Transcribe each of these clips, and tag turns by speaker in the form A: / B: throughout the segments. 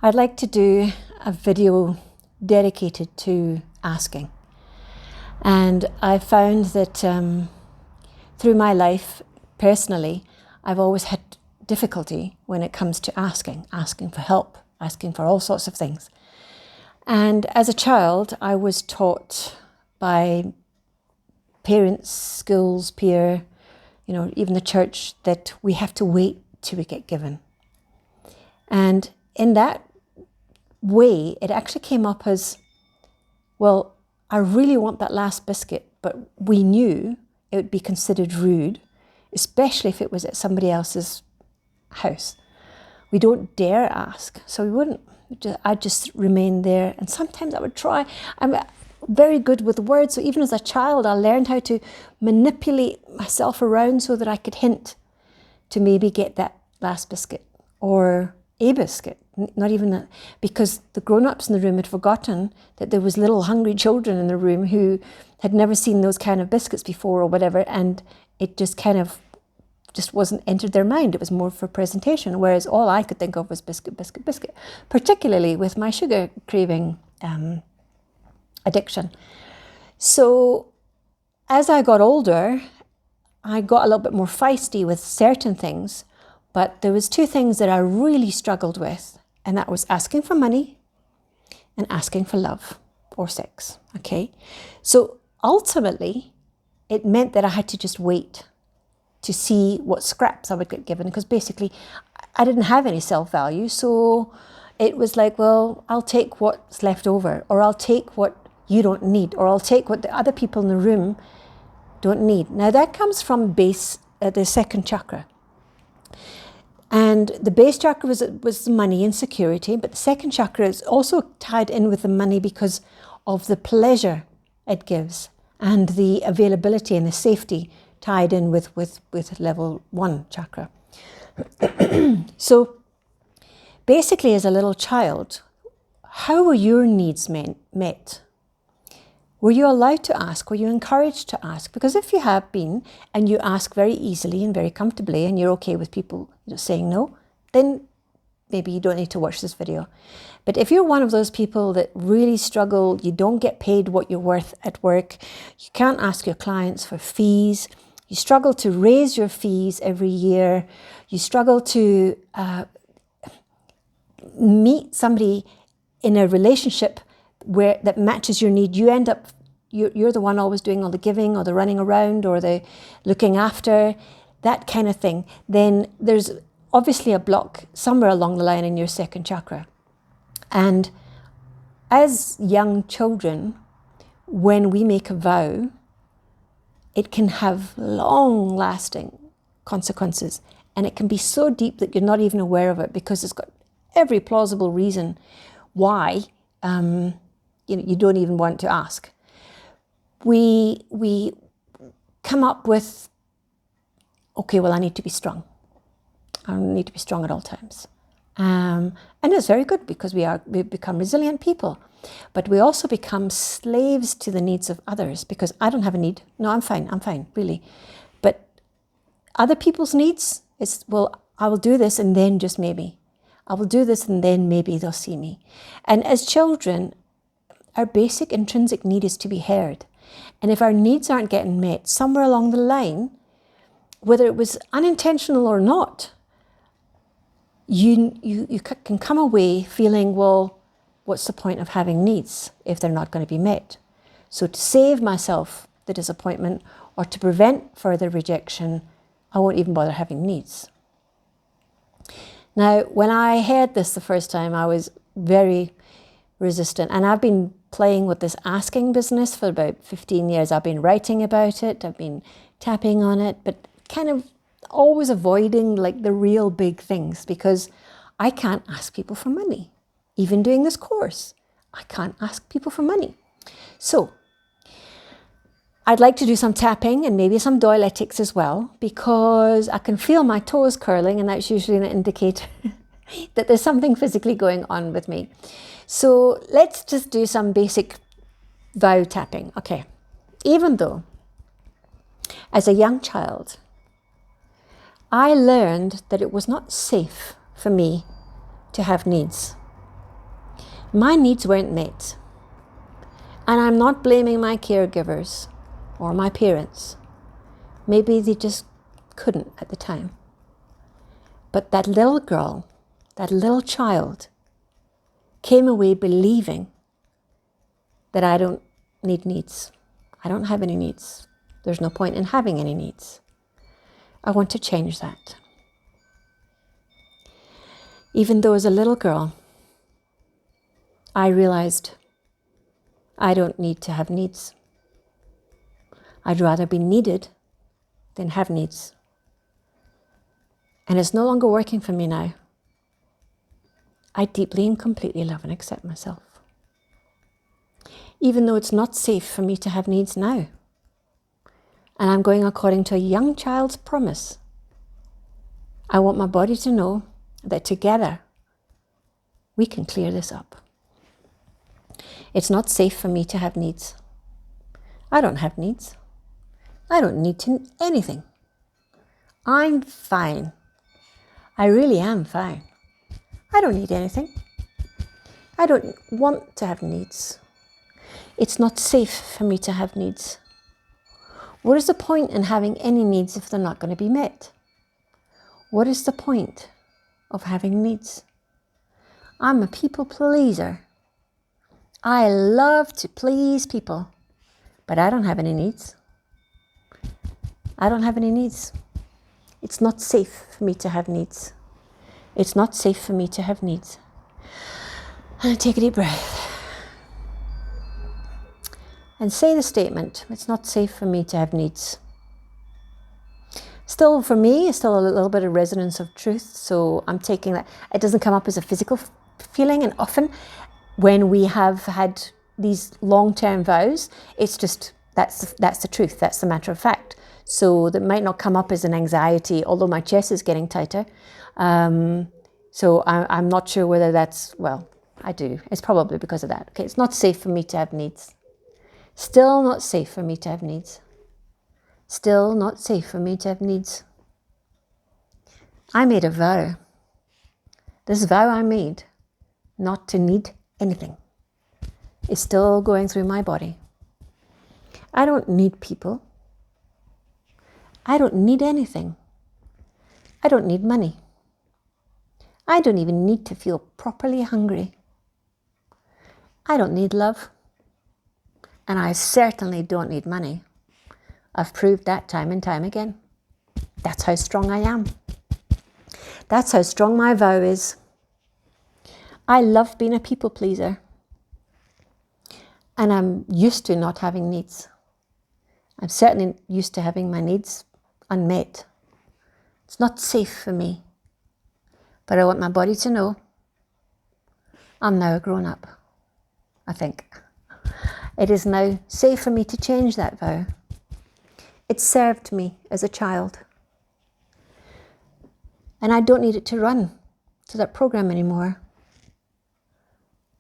A: I'd like to do a video dedicated to asking. And I found that through my life, personally, I've always had difficulty when it comes to asking for help, asking for all sorts of things. And as a child, I was taught by parents, schools, peer, even the church, that we have to wait till we get given. And in that way, it actually came up as, well, I really want that last biscuit, but we knew it would be considered rude, especially if it was at somebody else's house. We don't dare ask, so we wouldn't. I'd just remain there, and sometimes I would try. I'm very good with words, so even as a child, I learned how to manipulate myself around so that I could hint to maybe get that last biscuit or a biscuit, not even that, because the grown-ups in the room had forgotten that there was little hungry children in the room who had never seen those kind of biscuits before or whatever, and it just kind of just wasn't entered their mind. It was more for presentation, whereas all I could think of was biscuit, biscuit, biscuit, particularly with my sugar craving addiction. So as I got older, I got a little bit more feisty with certain things, but there was two things that I really struggled with, and that was asking for money and asking for love or sex, okay? So ultimately, it meant that I had to just wait to see what scraps I would get given, because basically I didn't have any self-value. So it was like, well, I'll take what's left over, or I'll take what you don't need, or I'll take what the other people in the room don't need. Now that comes from the second chakra. And the base chakra was money and security, but the second chakra is also tied in with the money because of the pleasure it gives and the availability and the safety tied in with level 1 chakra. So basically, as a little child, how were your needs met? Were you allowed to ask? Were you encouraged to ask? Because if you have been, and you ask very easily and very comfortably, and you're okay with people saying no, then maybe you don't need to watch this video. But if you're one of those people that really struggle, you don't get paid what you're worth at work, you can't ask your clients for fees, you struggle to raise your fees every year, you struggle to meet somebody in a relationship that matches your need, you end up, you're the one always doing all the giving or the running around or the looking after, that kind of thing, then there's obviously a block somewhere along the line in your second chakra. And as young children, when we make a vow, it can have long-lasting consequences, and it can be so deep that you're not even aware of it, because it's got every plausible reason why you don't even want to ask. We come up with, okay, well, I need to be strong. I need to be strong at all times. And it's very good, because we become resilient people. But we also become slaves to the needs of others, because I don't have a need. No, I'm fine, really. But other people's needs, it's, well, I will do this and then just maybe. I will do this and then maybe they'll see me. And as children, our basic intrinsic need is to be heard. And if our needs aren't getting met, somewhere along the line, whether it was unintentional or not, you can come away feeling, well, what's the point of having needs if they're not going to be met? So to save myself the disappointment, or to prevent further rejection, I won't even bother having needs. Now, when I heard this the first time, I was very resistant. And I've been playing with this asking business for about 15 years. I've been writing about it. I've been tapping on it, but kind of always avoiding like the real big things, because I can't ask people for money. Even doing this course, I can't ask people for money. So I'd like to do some tapping and maybe some doiletics as well, because I can feel my toes curling, and that's usually an indicator that there's something physically going on with me. So let's just do some basic vow tapping. Okay. Even though as a young child, I learned that it was not safe for me to have needs. My needs weren't met. And I'm not blaming my caregivers or my parents. Maybe they just couldn't at the time. But that little girl, that little child, came away believing that I don't need needs. I don't have any needs. There's no point in having any needs. I want to change that. Even though as a little girl, I realized I don't need to have needs. I'd rather be needed than have needs. And it's no longer working for me now. I deeply and completely love and accept myself. Even though it's not safe for me to have needs now. And I'm going according to a young child's promise. I want my body to know that together we can clear this up. It's not safe for me to have needs. I don't have needs. I don't need anything. I'm fine. I really am fine. I don't need anything. I don't want to have needs. It's not safe for me to have needs. What is the point in having any needs if they're not going to be met? What is the point of having needs? I'm a people pleaser. I love to please people, but I don't have any needs. I don't have any needs. It's not safe for me to have needs. It's not safe for me to have needs. And take a deep breath. And say the statement, it's not safe for me to have needs. Still, for me, it's still a little bit of resonance of truth. So I'm taking that. It doesn't come up as a physical feeling. And often when we have had these long-term vows, it's just, that's the truth. That's the matter of fact. So that might not come up as an anxiety, although my chest is getting tighter. So I'm not sure whether that's, well, I do. It's probably because of that. Okay, it's not safe for me to have needs. Still not safe for me to have needs. Still not safe for me to have needs. I made a vow. This vow I made, not to need anything, is still going through my body. I don't need people. I don't need anything. I don't need money. I don't even need to feel properly hungry. I don't need love. And I certainly don't need money. I've proved that time and time again. That's how strong I am. That's how strong my vow is. I love being a people pleaser. And I'm used to not having needs. I'm certainly used to having my needs unmet. It's not safe for me. But I want my body to know I'm now a grown-up, I think. It is now safe for me to change that vow. It served me as a child. And I don't need it to run to that program anymore.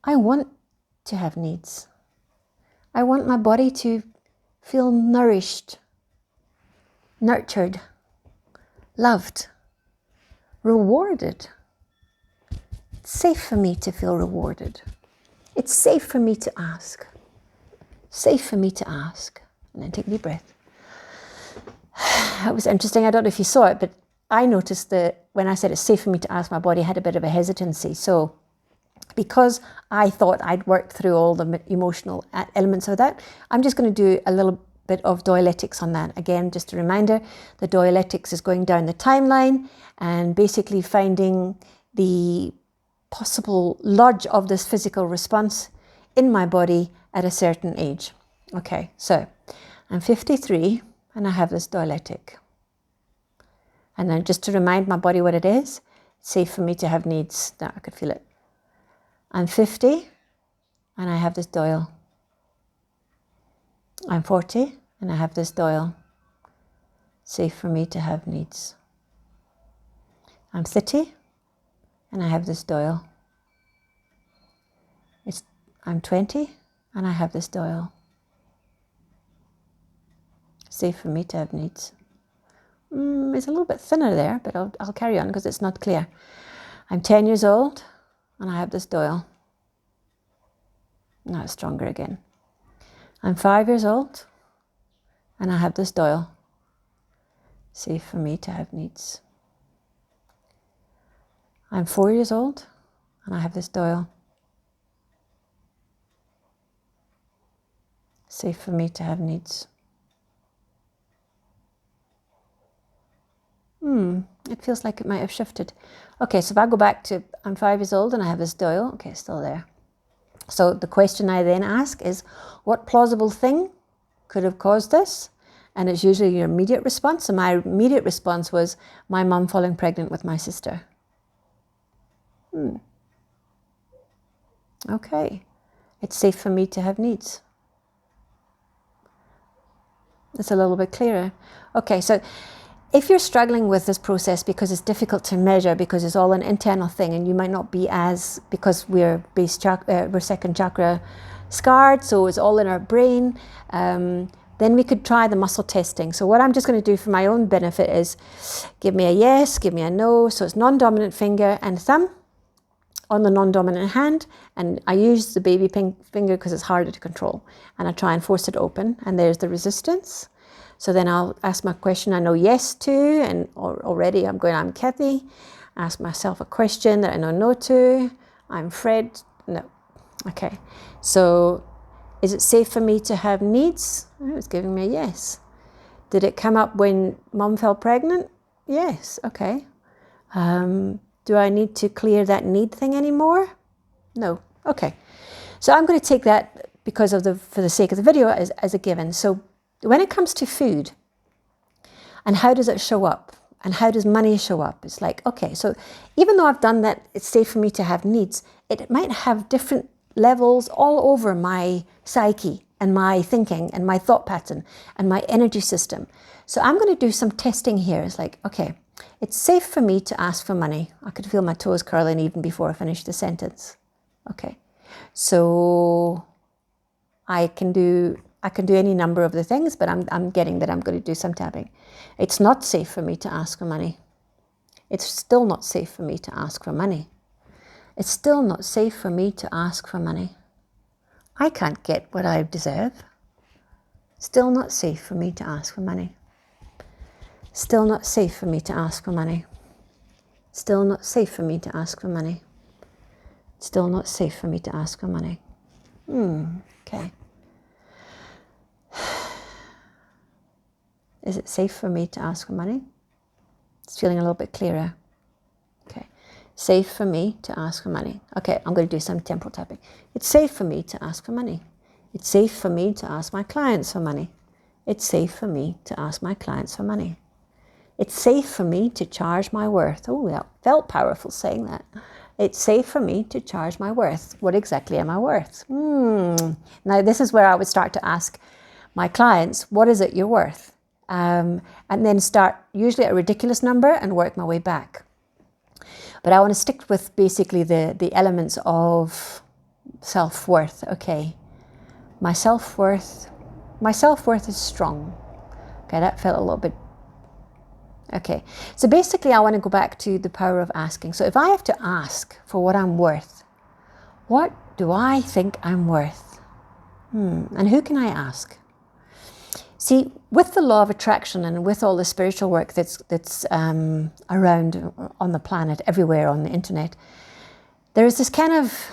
A: I want to have needs. I want my body to feel nourished, nurtured, loved, rewarded. It's safe for me to feel rewarded. It's safe for me to ask. Safe for me to ask. And then take a deep breath. It was interesting. I don't know if you saw it, but I noticed that when I said it's safe for me to ask, my body had a bit of a hesitancy. So because I thought I'd worked through all the emotional elements of that, I'm just going to do a little bit of dialectics on that. Again, just a reminder, the dialectics is going down the timeline and basically finding the possible lodge of this physical response in my body at a certain age. Okay, so I'm 53 and I have this dialectic. And then just to remind my body what it is, it's safe for me to have needs. Now I could feel it. I'm 50 and I have this dial. I'm 40 and I have this dial. Safe for me to have needs. I'm 30 and I have this dial. I'm 20 and I have this dial. Safe for me to have needs. It's a little bit thinner there, but I'll carry on because it's not clear. I'm 10 years old and I have this dial. Now it's stronger again. I'm 5 years old and I have this doyle. Safe for me to have needs. I'm 4 years old and I have this doyle. Safe for me to have needs. It feels like it might have shifted. Okay, so if I go back to I'm 5 years old and I have this doyle, okay, it's still there. So the question I then ask is, what plausible thing could have caused this? And it's usually your immediate response. And my immediate response was my mum falling pregnant with my sister. Okay, it's safe for me to have needs. It's a little bit clearer. Okay, so if you're struggling with this process because it's difficult to measure, because it's all an internal thing, and you might not be as, because we're second chakra scarred, so it's all in our brain, then we could try the muscle testing. So what I'm just going to do for my own benefit is give me a yes, give me a no. So it's non-dominant finger and thumb on the non-dominant hand, and I use the baby finger because it's harder to control, and I try and force it open, and there's the resistance. So then I'll ask my question I know yes to, and already I'm Cathie. Ask myself a question that I know no to. I'm Fred. No. Okay. So is it safe for me to have needs? Oh, it's giving me a yes. Did it come up when mum fell pregnant? Yes. Okay. Do I need to clear that need thing anymore? No. Okay. So I'm going to take that because of for the sake of the video as a given. So when it comes to food, and how does it show up, and how does money show up, it's like, okay, so even though I've done that, it's safe for me to have needs, it might have different levels all over my psyche and my thinking and my thought pattern and my energy system. So I'm going to do some testing here. It's like, okay, it's safe for me to ask for money. I could feel my toes curling even before I finished the sentence. Okay, so I can do any number of the things, but I'm getting that I'm going to do some tapping. It's not safe for me to ask for money. It's still not safe for me to ask for money. It's still not safe for me to ask for money. I can't get what I deserve. Still not safe for me to ask for money. Still not safe for me to ask for money. Still not safe for me to ask for money. Still not safe for me to ask for money. Okay. Is it safe for me to ask for money? It's feeling a little bit clearer. Okay. Safe for me to ask for money. Okay, I'm going to do some temporal tapping. It's safe for me to ask for money. It's safe for me to ask my clients for money. It's safe for me to ask my clients for money. It's safe for me to charge my worth. Oh, that felt powerful saying that. It's safe for me to charge my worth. What exactly am I worth? Now, this is where I would start to ask my clients, what is it you're worth? And then start usually at a ridiculous number and work my way back. But I want to stick with basically the elements of self-worth. Okay, my self-worth is strong. Okay, that felt a little bit. Okay, so basically I want to go back to the power of asking. So if I have to ask for what I'm worth, what do I think I'm worth? And who can I ask? See, with the law of attraction and with all the spiritual work that's around on the planet, everywhere on the internet, there is this kind of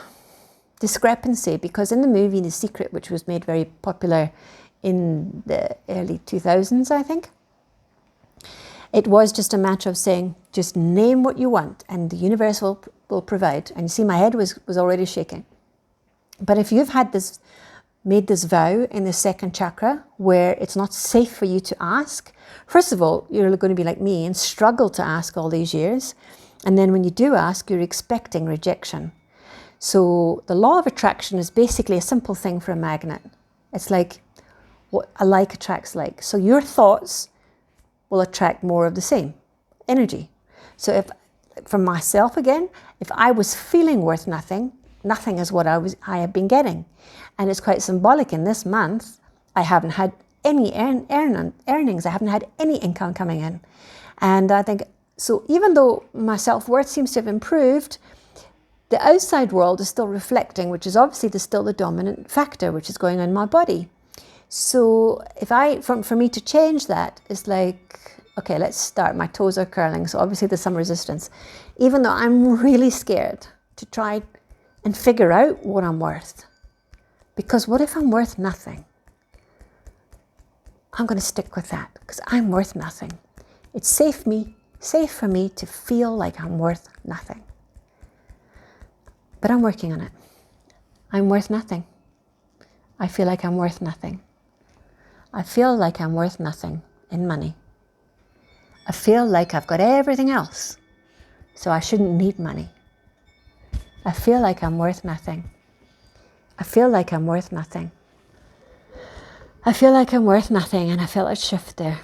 A: discrepancy, because in the movie The Secret, which was made very popular in the early 2000s, I think, it was just a matter of saying, just name what you want and the universe will provide. And you see, my head was already shaking. But if you've made this vow in the second chakra where it's not safe for you to ask, first of all, you're going to be like me and struggle to ask all these years. And then when you do ask, you're expecting rejection. So the law of attraction is basically a simple thing for a magnet. It's like what a like attracts like. So your thoughts will attract more of the same energy. So if, for myself again, if I was feeling worth nothing, nothing is what I have been getting. And it's quite symbolic. In this month, I haven't had any earnings. I haven't had any income coming in. And I think, so even though my self-worth seems to have improved, the outside world is still reflecting, which is obviously still the dominant factor, which is going on in my body. So for me to change that is like, okay, let's start. My toes are curling, so obviously there's some resistance. Even though I'm really scared to try and figure out what I'm worth. Because what if I'm worth nothing? I'm going to stick with that because I'm worth nothing. It's safe for me to feel like I'm worth nothing. But I'm working on it. I'm worth nothing. I feel like I'm worth nothing. I feel like I'm worth nothing in money. I feel like I've got everything else, so I shouldn't need money. I feel like I'm worth nothing. I feel like I'm worth nothing. I feel like I'm worth nothing, and I felt a shift there.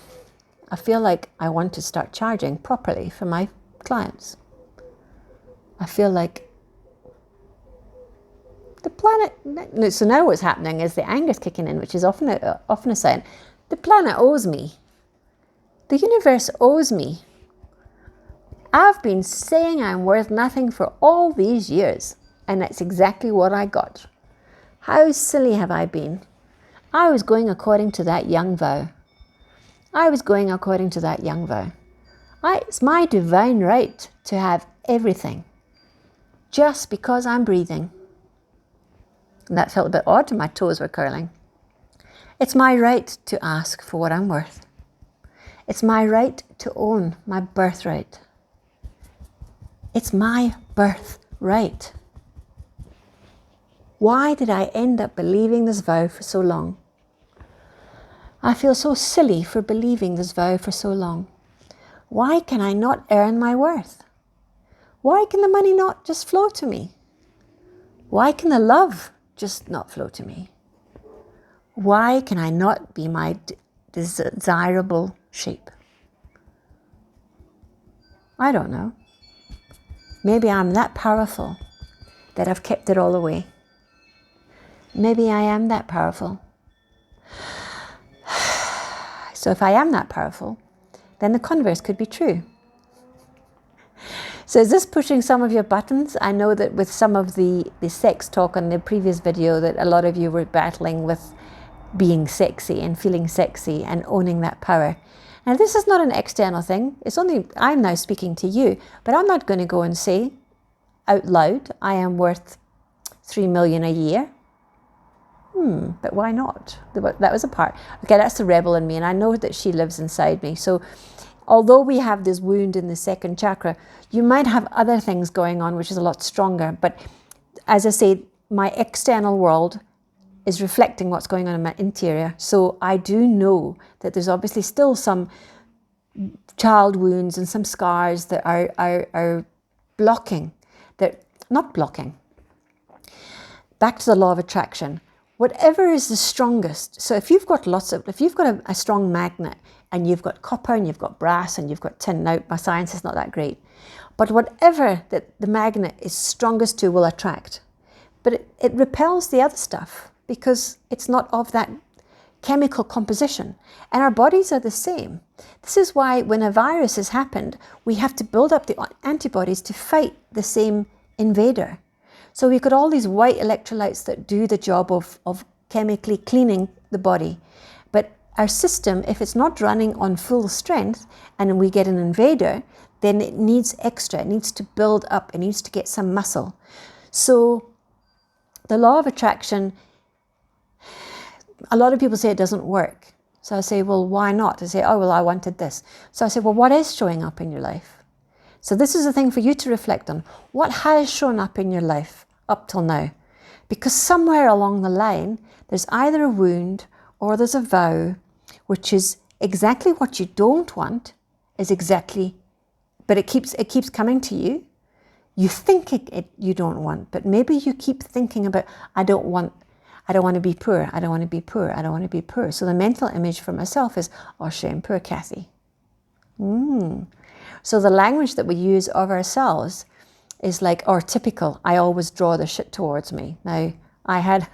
A: I feel like I want to start charging properly for my clients. I feel like the planet, so now what's happening is the anger's kicking in, which is often a sign. The planet owes me. The universe owes me. I've been saying I'm worth nothing for all these years, and that's exactly what I got. How silly have I been? I was going according to that young vow. It's my divine right to have everything, just because I'm breathing. And that felt a bit odd, and my toes were curling. It's my right to ask for what I'm worth. It's my right to own my birthright. It's my birthright. Why did I end up believing this vow for so long? I feel so silly for believing this vow for so long. Why can I not earn my worth? Why can the money not just flow to me? Why can the love just not flow to me? Why can I not be my desirable shape? I don't know. Maybe I'm that powerful that I've kept it all away. Maybe I am that powerful. So if I am that powerful, then the converse could be true. So is this pushing some of your buttons? I know that with some of the sex talk on the previous video that a lot of you were battling with being sexy and feeling sexy and owning that power. Now this is not an external thing. It's only, I'm now speaking to you, but I'm not going to go and say out loud, I am worth 3 million a year. But why not? That was a part. Okay, that's the rebel in me, and I know that she lives inside me. So although we have this wound in the second chakra, you might have other things going on, which is a lot stronger. But as I say, my external world is reflecting what's going on in my interior. So I do know that there's obviously still some child wounds and some scars that are blocking, not blocking. Back to the law of attraction. Whatever is the strongest. So if you've got a strong magnet and you've got copper and you've got brass and you've got tin. Now my science is not that great, but whatever that the magnet is strongest to will attract. But it repels the other stuff because it's not of that chemical composition. And our bodies are the same. This is why when a virus has happened, we have to build up the antibodies to fight the same invader. So we've got all these white electrolytes that do the job of chemically cleaning the body. But our system, if it's not running on full strength and we get an invader, then it needs extra. It needs to build up. It needs to get some muscle. So the law of attraction, a lot of people say it doesn't work. So I say, well, why not? I say, oh, well, I wanted this. So I say, well, what is showing up in your life? So this is a thing for you to reflect on. What has shown up in your life up till now? Because somewhere along the line, there's either a wound or there's a vow, which is exactly what you don't want, but it keeps coming to you. You think you don't want, but maybe you keep thinking about, I don't want to be poor. I don't want to be poor. I don't want to be poor. So the mental image for myself is, oh shame, poor Cathie. So the language that we use of ourselves is like, or typical, I always draw the shit towards me. Now, I had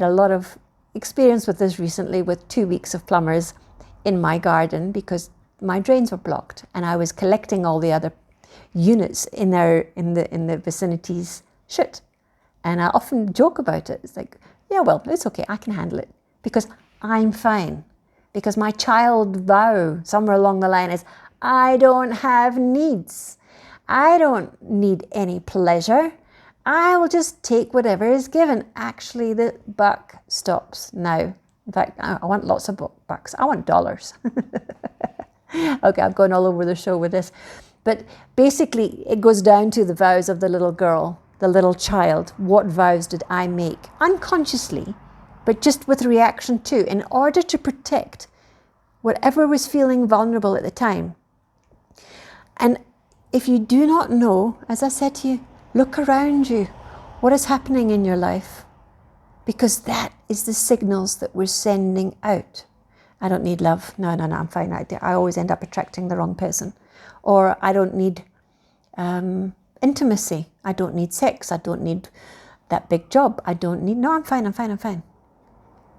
A: a lot of experience with this recently with 2 weeks of plumbers in my garden because my drains were blocked and I was collecting all the other units in the vicinities should. And I often joke about it. It's like, yeah, well, it's okay. I can handle it because I'm fine. Because my child vow somewhere along the line is, I don't have needs. I don't need any pleasure. I will just take whatever is given. Actually, the buck stops now. In fact, I want lots of bucks. I want dollars. Okay, I'm going all over the show with this. But basically, it goes down to the vows of the little girl, the little child. What vows did I make? Unconsciously, but just with reaction to, in order to protect whatever was feeling vulnerable at the time. And if you do not know, as I said to you, look around you. What is happening in your life? Because that is the signals that we're sending out. I don't need love. No, I'm fine. I always end up attracting the wrong person. Or I don't need intimacy. I don't need sex. I don't need that big job. No, I'm fine.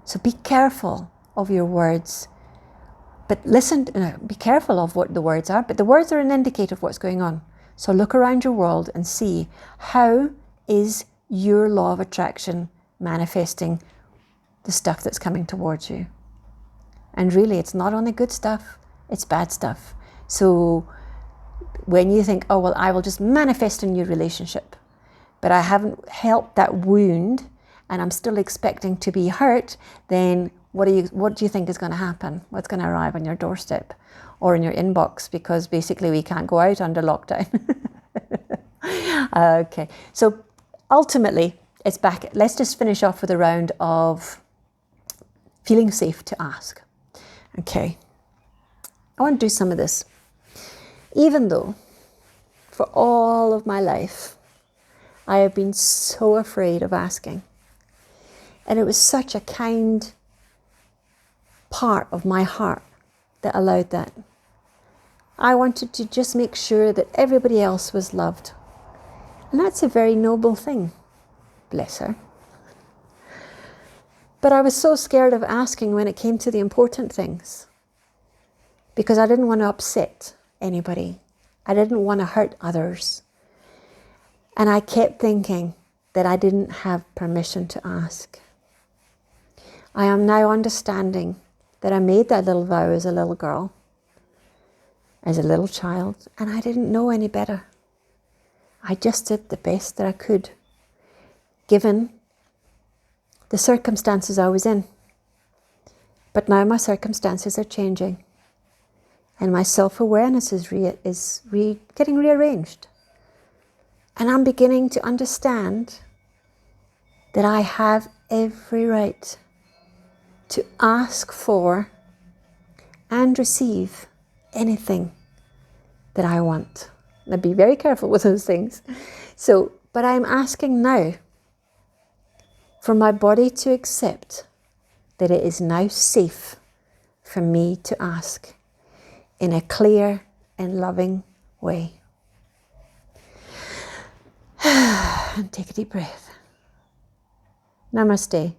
A: So be careful of your words. But listen, be careful of what the words are. But the words are an indicator of what's going on. So look around your world and see, how is your law of attraction manifesting the stuff that's coming towards you? And really, it's not only good stuff, it's bad stuff. So when you think, oh, well, I will just manifest a new relationship, but I haven't helped that wound and I'm still expecting to be hurt, then what do you think is going to happen? What's going to arrive on your doorstep or in your inbox? Because basically we can't go out under lockdown. Okay, so ultimately it's back. Let's just finish off with a round of feeling safe to ask. Okay, I want to do some of this. Even though for all of my life I have been so afraid of asking, and it was such a kind part of my heart that allowed that. I wanted to just make sure that everybody else was loved. And that's a very noble thing. Bless her. But I was so scared of asking when it came to the important things, because I didn't want to upset anybody. I didn't want to hurt others. And I kept thinking that I didn't have permission to ask. I am now understanding that I made that little vow as a little girl, as a little child, and I didn't know any better. I just did the best that I could, given the circumstances I was in. But now my circumstances are changing, and my self-awareness is getting rearranged. And I'm beginning to understand that I have every right to ask for and receive anything that I want. Now be very careful with those things. But I'm asking now for my body to accept that it is now safe for me to ask in a clear and loving way. And take a deep breath. Namaste.